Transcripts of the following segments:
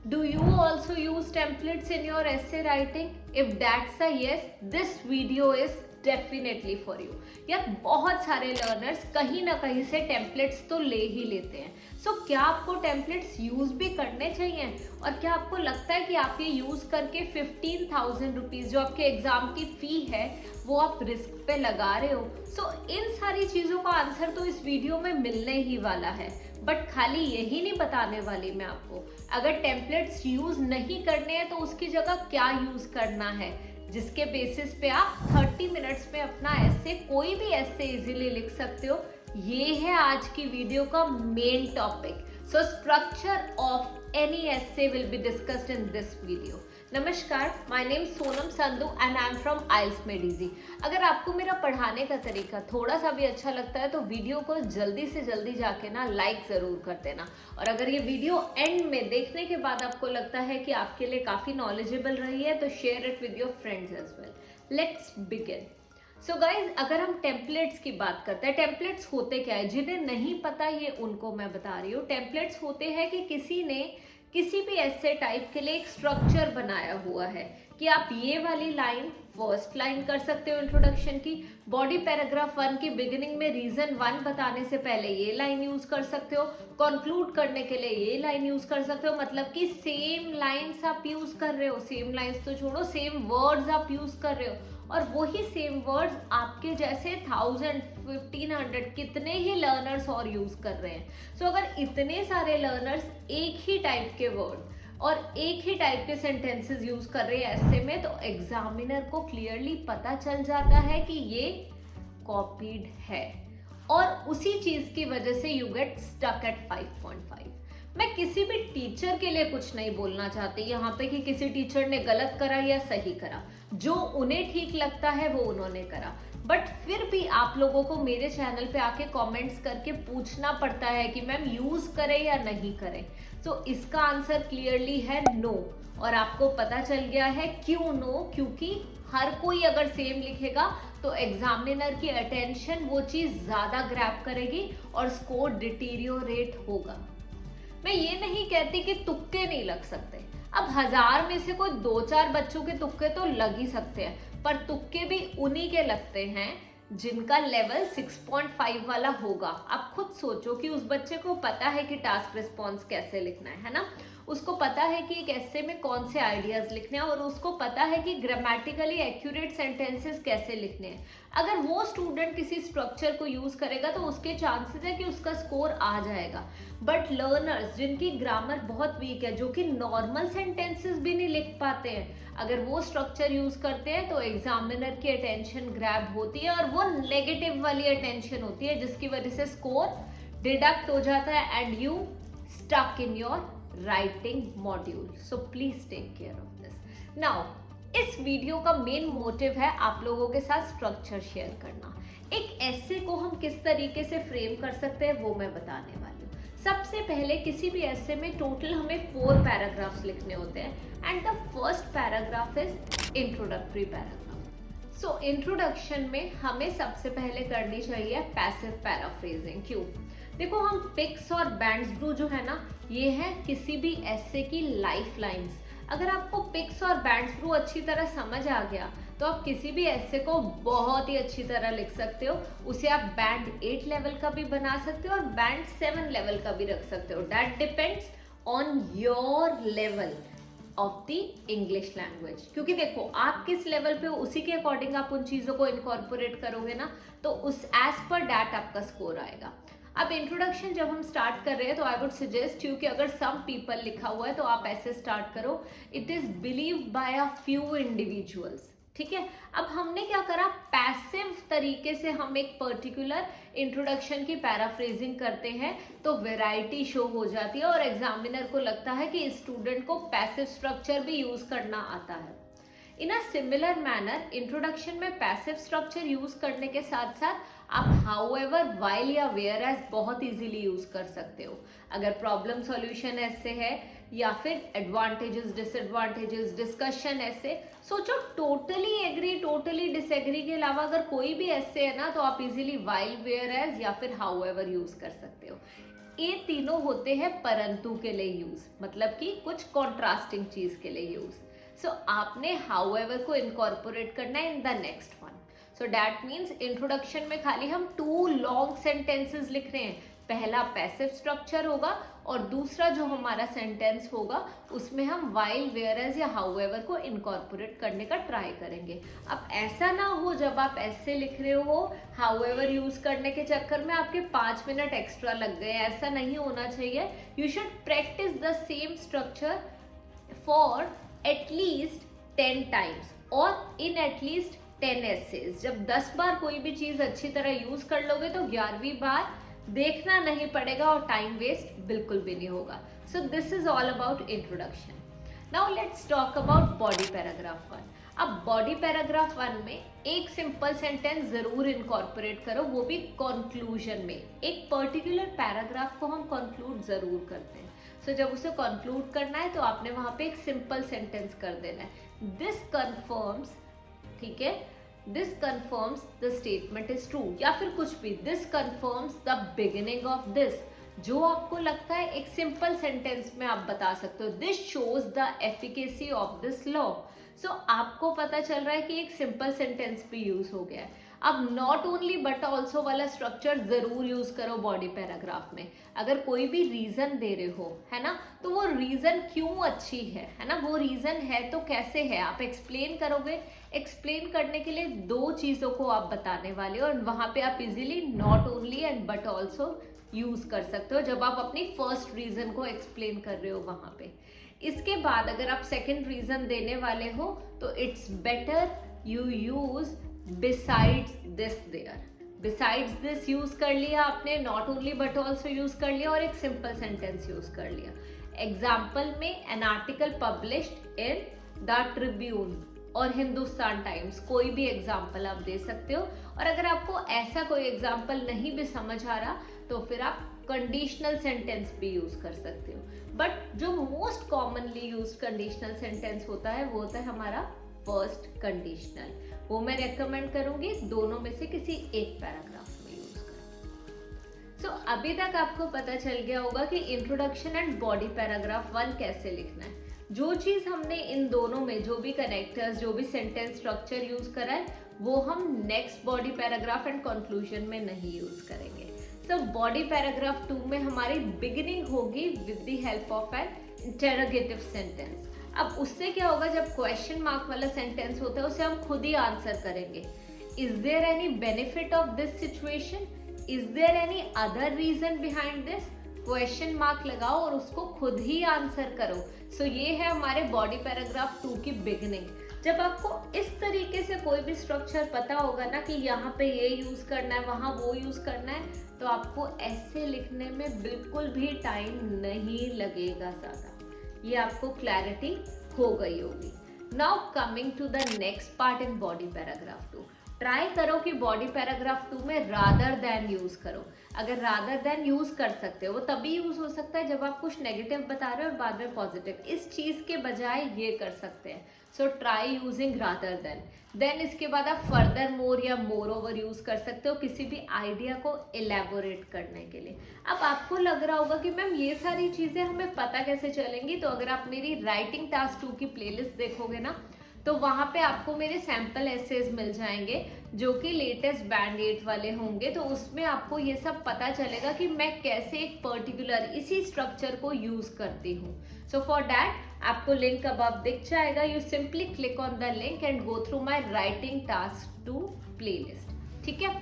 Do you also use templates in your essay writing? If that's a yes, this video is definitely for you. यार बहुत सारे learners कहीं ना कहीं से टेम्पलेट्स तो ले ही लेते हैं. क्या आपको टेम्पलेट्स यूज भी करने चाहिए? और क्या आपको लगता है कि आप ये यूज करके 15,000 रुपीज जो आपके एग्जाम की फी है वो आप रिस्क पे लगा रहे हो? इन सारी चीजों का आंसर तो इस वीडियो में मिलने ही वाला है. बट खाली यही नहीं बताने वाली मैं आपको. अगर टेम्पलेट्स यूज नहीं करने हैं तो उसकी जगह क्या यूज करना है, जिसके बेसिस पे आप 30 मिनट्स में अपना ऐसे कोई भी ऐसे इजीली लिख सकते हो. ये है आज की वीडियो का main topic. Structure of any essay will be discussed in this video. नमस्कार, my name Sonam Sandhu and I am from IELTS made easy. अगर आपको मेरा पढ़ाने का तरीका थोड़ा सा भी अच्छा लगता है तो वीडियो को जल्दी से जल्दी जाके ना लाइक ज़रूर कर देना. और अगर ये वीडियो एंड में देखने के बाद आपको लगता है कि आपके लिए काफ़ी नॉलेजेबल रही है तो share it with your friends as well. Let's begin. Guys, अगर हम टेम्पलेट्स की बात करते हैं, टेम्पलेट्स होते क्या है? जिन्हें नहीं पता ये उनको मैं बता रही हूँ. टेम्पलेट्स होते हैं कि किसी ने किसी भी ऐसे टाइप के लिए एक स्ट्रक्चर बनाया हुआ है कि आप ये वाली लाइन फर्स्ट लाइन कर सकते हो इंट्रोडक्शन की, बॉडी पैराग्राफ 1 की बिगिनिंग में रीजन 1 बताने से पहले ये लाइन यूज कर सकते हो, कंक्लूड करने के लिए ये लाइन यूज कर सकते हो. मतलब कि सेम लाइंस आप यूज कर रहे हो, सेम लाइंस तो छोड़ो, सेम वर्ड्स आप यूज कर रहे हो. और वही सेम वर्ड्स आपके जैसे 1000, 1500 कितने ही लर्नर्स और यूज कर रहे हैं. अगर इतने सारे लर्नर्स एक ही टाइप के वर्ड और एक ही टाइप के सेंटेंसेस यूज कर रहे हैं ऐसे में, तो एग्जामिनर को क्लियरली पता चल जाता है कि ये कॉपीड है. और उसी चीज की वजह से यू गेट स्टक एट 5.5. मैं किसी भी टीचर के लिए कुछ नहीं बोलना चाहती यहाँ पे कि किसी टीचर ने गलत करा या सही करा. जो उन्हें ठीक लगता है वो उन्होंने करा. बट फिर भी आप लोगों को मेरे चैनल पे आके कमेंट्स करके पूछना पड़ता है कि मैम यूज करें या नहीं करें. इसका आंसर क्लियरली है नो. और आपको पता चल गया है क्यों नो. क्योंकि हर कोई अगर सेम लिखेगा तो एग्जामिनर की अटेंशन वो चीज ज्यादा ग्रैब करेगी और स्कोर डिटीरियोरेट होगा. मैं ये नहीं कहती कि तुक्के नहीं लग सकते. अब 1000 में से कोई 2-4 बच्चों के तुक्के तो लग ही सकते हैं, पर तुक्के भी उन्हीं के लगते हैं जिनका लेवल 6.5 वाला होगा. आप खुद सोचो कि उस बच्चे को पता है कि टास्क रिस्पॉन्स कैसे लिखना है ना, उसको पता है कि एक ऐसे में कौन से आइडियाज लिखने हैं और उसको पता है कि ग्रामेटिकली एक्यूरेट सेंटेंसेस कैसे लिखने हैं. अगर वो स्टूडेंट किसी स्ट्रक्चर को यूज करेगा तो उसके चांसेस है कि उसका स्कोर आ जाएगा. बट लर्नर्स जिनकी ग्रामर बहुत वीक है, जो कि नॉर्मल सेंटेंसेस भी नहीं लिख पाते हैं, अगर वो स्ट्रक्चर यूज करते हैं तो एग्जामिनर की अटेंशन ग्रैब होती है और वो नेगेटिव वाली अटेंशन होती है जिसकी वजह से स्कोर डिडक्ट हो जाता है and you stuck in your writing module. Please take care of this. Now, इस वीडियो का मेन मोटिव है आप लोगों के साथ स्ट्रक्चर शेयर करना. एक ऐसे को हम किस तरीके से फ्रेम कर सकते हैं वो मैं बताने वाली हूँ. सबसे पहले किसी भी ऐसे में टोटल हमें 4 पैराग्राफ्स लिखने होते हैं and the first paragraph is introductory paragraph. Introduction में हमें सबसे पहले करनी चाहिए पैसिव पैराफ्रेजिंग. क्यों? देखो, हम पिक्स और बैंड्स ब्रू जो है ना, ये है किसी भी ऐसे की लाइफ लाइन्स. अगर आपको पिक्स और बैंड्स ब्रू अच्छी तरह समझ आ गया तो आप किसी भी ऐसे को बहुत ही अच्छी तरह लिख सकते हो. उसे आप बैंड 8 लेवल का भी बना सकते हो और बैंड 7 लेवल का भी रख सकते हो. That depends on your level of the English language. क्योंकि देखो, आप किस लेवल पे हो उसी के अकॉर्डिंग आप उन चीज़ों को इनकॉर्पोरेट करोगे ना, तो उस एज पर दैट आपका स्कोर आएगा. अब इंट्रोडक्शन जब हम स्टार्ट कर रहे हैं तो आई वुड सजेस्ट यू कि अगर सम पीपल लिखा हुआ है तो आप ऐसे स्टार्ट करो. It is believed by a few individuals. ठीक है. अब हमने क्या करा, पैसिव तरीके से हम एक पर्टिकुलर इंट्रोडक्शन की पैराफ्रेजिंग करते हैं तो वैरायटी शो हो जाती है और एग्जामिनर को लगता है कि स्टूडेंट को पैसिव स्ट्रक्चर भी यूज करना आता है. इन अ सिमिलर मैनर इंट्रोडक्शन में पैसिव स्ट्रक्चर यूज करने के साथ साथ आप हाउएवर, व्हाइल या वेयर एज बहुत इजीली यूज कर सकते हो. अगर प्रॉब्लम सॉल्यूशन ऐसे है या फिर एडवांटेजेस, डिसएडवांटेजेस, डिस्कशन ऐसे. सोचो, टोटली एग्री, टोटली डिसएग्री के अलावा अगर कोई भी ऐसे है ना तो आप इजीली व्हाइल, वेयर एज या फिर हाउएवर यूज कर सकते हो. ये तीनों होते हैं परंतु के लिए यूज, मतलब कि कुछ कॉन्ट्रास्टिंग चीज के लिए यूज। सो आपने हाउएवर को इनकॉर्पोरेट करना है in the next one. So that means introduction में खाली हम 2 लॉन्ग सेंटेंसेस लिख रहे हैं। पहला पैसिव स्ट्रक्चर होगा और दूसरा जो हमारा सेंटेंस होगा उसमें हम वाइल, वेयरएज या हाउएवर को इनकॉर्पोरेट करने का ट्राई करेंगे। अब ऐसा ना हो जब आप ऐसे लिख रहे हो हाउएवर यूज करने के चक्कर में आपके 5 मिनट एक्स्ट्रा लग गए, ऐसा नहीं होना चाहिए। You should practice the same structure for at least 10 times और इन एटलीस्ट 10 एसेज। जब 10 बार कोई भी चीज अच्छी तरह यूज कर लोगे तो 11वीं बार देखना नहीं पड़ेगा और टाइम वेस्ट बिल्कुल भी नहीं होगा। सो this is all about introduction. Now let's talk about body paragraph 1। अब बॉडी पैराग्राफ 1 में एक सिंपल सेंटेंस जरूर इनकॉर्पोरेट करो, वो भी कंक्लूजन में। एक पर्टिकुलर पैराग्राफ को हम कंक्लूड जरूर करते हैं। सो जब उसे कंक्लूड करना है तो आपने वहां पे एक सिंपल सेंटेंस कर देना है, दिस कंफर्म्स, ठीक है, this confirms the statement is true, या फिर कुछ भी, this confirms the beginning of this. जो आपको लगता है एक सिंपल सेंटेंस में आप बता सकते हो, this shows the efficacy of this law. So आपको पता चल रहा है कि एक सिंपल सेंटेंस भी यूज हो गया है। अब नॉट ओनली बट ऑल्सो वाला स्ट्रक्चर जरूर यूज करो बॉडी पैराग्राफ में। अगर कोई भी रीजन दे रहे हो, है ना, तो वो रीजन क्यों अच्छी है ना, वो रीजन है तो कैसे है, आप एक्सप्लेन करोगे। एक्सप्लेन करने के लिए 2 चीजों को आप बताने वाले हो और वहां पे आप easily not only and but also use कर सकते हो जब आप अपनी फर्स्ट रीजन को एक्सप्लेन कर रहे हो वहां पे। इसके बाद अगर आप सेकेंड रीजन देने वाले हो तो it's better you use besides this there. Besides this use कर लिया आपने, not only but also use कर लिया और एक सिंपल सेंटेंस यूज कर लिया। एग्जाम्पल में an article published in the Tribune और हिंदुस्तान टाइम्स, कोई भी एग्जाम्पल आप दे सकते हो। और अगर आपको ऐसा कोई एग्जाम्पल नहीं भी समझ आ रहा तो फिर आप कंडीशनल सेंटेंस भी यूज कर सकते हो। बट जो most commonly use conditional sentence होता है वो होता है हमारा फर्स्ट कंडीशनल। वो मैं रेकमेंड करूंगी दोनों में से किसी एक पैराग्राफ में यूज करो। सो अभी तक आपको पता चल गया होगा कि इंट्रोडक्शन एंड बॉडी पैराग्राफ 1 कैसे लिखना है। जो चीज हमने इन दोनों में, जो भी कनेक्टर्स, जो भी सेंटेंस स्ट्रक्चर यूज करा है, वो हम next body paragraph and conclusion में नहीं यूज करेंगे। सो बॉडी पैराग्राफ 2 में हमारी बिगिनिंग होगी with the help of an interrogative sentence. अब उससे क्या होगा, जब क्वेश्चन मार्क वाला सेंटेंस होता है उसे हम खुद ही आंसर करेंगे। Is there any benefit of this situation, is there any other reason behind this, question mark लगाओ और उसको खुद ही आंसर करो। सो ये है हमारे बॉडी पैराग्राफ 2 की बिगिनिंग। जब आपको इस तरीके से कोई भी स्ट्रक्चर पता होगा ना कि यहाँ पे ये यूज करना है, वहां वो यूज करना है, तो आपको ऐसे लिखने में बिल्कुल भी टाइम नहीं लगेगा ज्यादा। ये आपको क्लैरिटी हो गई होगी। Now coming to the next part in body paragraph 2। Try करो कि बॉडी पैराग्राफ 2 में रादर देन यूज करो। अगर रादर देन यूज कर सकते हो, वो तभी यूज हो सकता है जब आप कुछ नेगेटिव बता रहे हो और बाद में पॉजिटिव। इस चीज के बजाय ये कर सकते हैं। So try using rather than इसके बाद आप फर्दर मोर या मोर ओवर यूज कर सकते हो किसी भी आइडिया को एलैबोरेट करने के लिए। अब आपको लग रहा होगा कि मैम ये सारी चीजें हमें पता कैसे चलेंगी, तो अगर आप मेरी राइटिंग टास्क 2 की प्लेलिस्ट देखोगे ना तो वहाँ पे आपको मेरे सैम्पल एसेज मिल जाएंगे जो कि लेटेस्ट बैंड 8 वाले होंगे। तो उसमें आपको ये सब पता चलेगा कि मैं कैसे एक पर्टिकुलर इसी स्ट्रक्चर को यूज करती हूँ। सो फॉर दैट आपको लिंक अब आप दिख जाएगा। You simply click on the link and go through my writing task 2 playlist. ठीक है,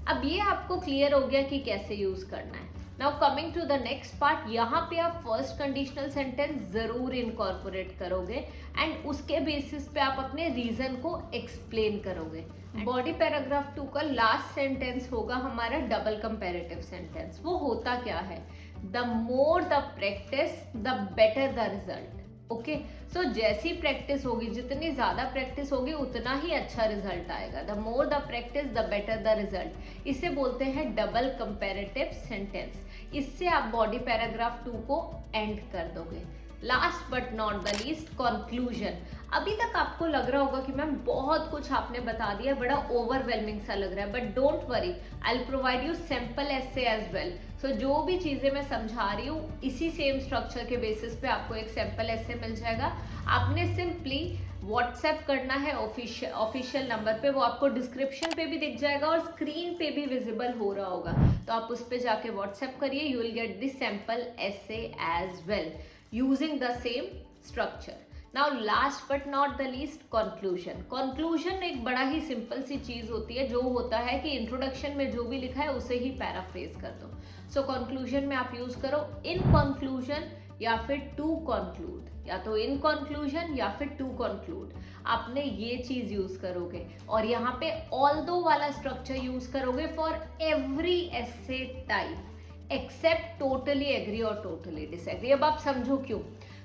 अब ये आपको क्लियर हो गया कि कैसे यूज करना है। Now coming to the next part, यहाँ पे आप फर्स्ट कंडीशनल सेंटेंस जरूर इनकॉर्पोरेट करोगे एंड उसके बेसिस पे आप अपने रीजन को एक्सप्लेन करोगे। बॉडी पैराग्राफ 2 का लास्ट सेंटेंस होगा हमारा डबल कंपैरेटिव सेंटेंस। वो होता क्या है, the more the practice the better the result. Okay, so जैसी प्रैक्टिस होगी, जितनी ज्यादा प्रैक्टिस होगी उतना ही अच्छा रिजल्ट आएगा। The more the practice the better the result, इसे बोलते हैं डबल कंपैरेटिव सेंटेंस। इससे आप बॉडी पैराग्राफ 2 को एंड कर दोगे। Last but not the least, conclusion. अभी तक आपको लग रहा होगा कि मैम बहुत कुछ आपने बता दिया, बड़ा ओवरवेलमिंग सा लग रहा है, but don't worry, I will provide you sample essay as well. So जो भी चीजें मैं समझा रही हूँ इसी सेम स्ट्रक्चर के बेसिस पे आपको एक सैम्पल एसे मिल जाएगा। आपने सिंपली व्हाट्सएप करना है ऑफिशियल नंबर पे, वो आपको डिस्क्रिप्शन पे भी दिख जाएगा और स्क्रीन पे भी विजिबल हो रहा होगा, तो आप उस पे जाके व्हाट्सएप करिए, you will get this sample essay as well using the same structure. Now last but not the least, conclusion. Conclusion एक बड़ा ही सिंपल सी चीज होती है, जो होता है कि इंट्रोडक्शन में जो भी लिखा है उसे ही पैराफ्रेज कर दो। सो कंक्लूजन में आप यूज करो इन कंक्लूजन या फिर टू कंक्लूड, या तो इन कंक्लूजन या फिर टू कंक्लूड, आपने ये चीज यूज करोगे। और यहाँ पे ऑल्दो वाला स्ट्रक्चर यूज करोगे for every essay type except totally agree और टोटली डिसएग्री। अब आप समझो क्यों।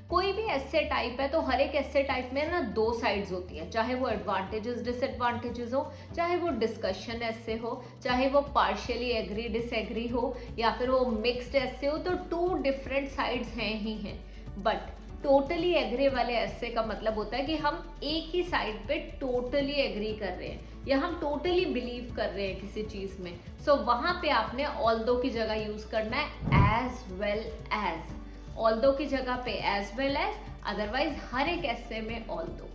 कोई भी एसे टाइप है तो हर एक एसे टाइप में ना दो साइड्स होती हैं, चाहे वो एडवांटेजेस डिसएडवांटेजेस हो, चाहे वो डिस्कशन एसे हो, चाहे वो पार्शियली एग्री डिसएग्री हो, या फिर वो मिक्स्ड एसे हो, तो टू डिफरेंट साइड्स हैं ही हैं। बट टोटली एग्री वाले एसे का मतलब होता है कि हम एक ही साइड पे टोटली एग्री कर रहे हैं या हम टोटली बिलीव कर रहे हैं किसी चीज में। सो वहां पे आपने ऑल्दो की जगह यूज करना है एज वेल एज, ऑल्दो की जगह पे एज वेल एज, अदरवाइज हर एक एसे में although.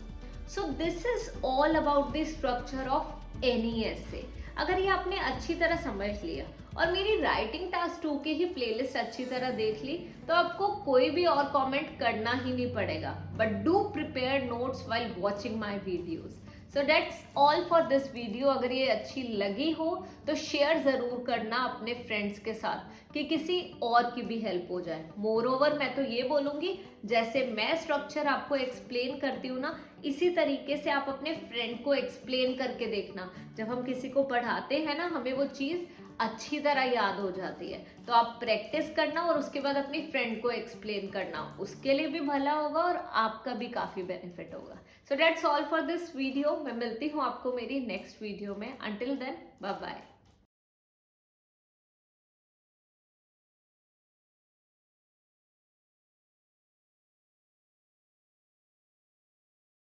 So this is all about the structure of any essay. अगर ये आपने अच्छी तरह समझ लिया और मेरी राइटिंग टास्क 2 की ही प्लेलिस्ट अच्छी तरह देख ली, तो आपको कोई भी और कमेंट करना ही नहीं पड़ेगा। But do prepare notes while watching my videos. So that's all for this video. अगर ये अच्छी लगी हो तो शेयर ज़रूर करना अपने फ्रेंड्स के साथ कि किसी और की भी हेल्प हो जाए। मोर ओवर मैं तो ये बोलूँगी, जैसे मैं स्ट्रक्चर आपको एक्सप्लेन करती हूँ ना, इसी तरीके से आप अपने फ्रेंड को एक्सप्लेन करके देखना। जब हम किसी को पढ़ाते हैं ना, हमें वो चीज़ अच्छी तरह याद हो जाती है। तो आप प्रैक्टिस करना और उसके बाद अपनी फ्रेंड को एक्सप्लेन करना, उसके लिए भी भला होगा और आपका भी काफ़ी बेनिफिट होगा। So that's all for this video. मैं मिलती हूँ आपको मेरी नेक्स्ट वीडियो में। Until then bye bye.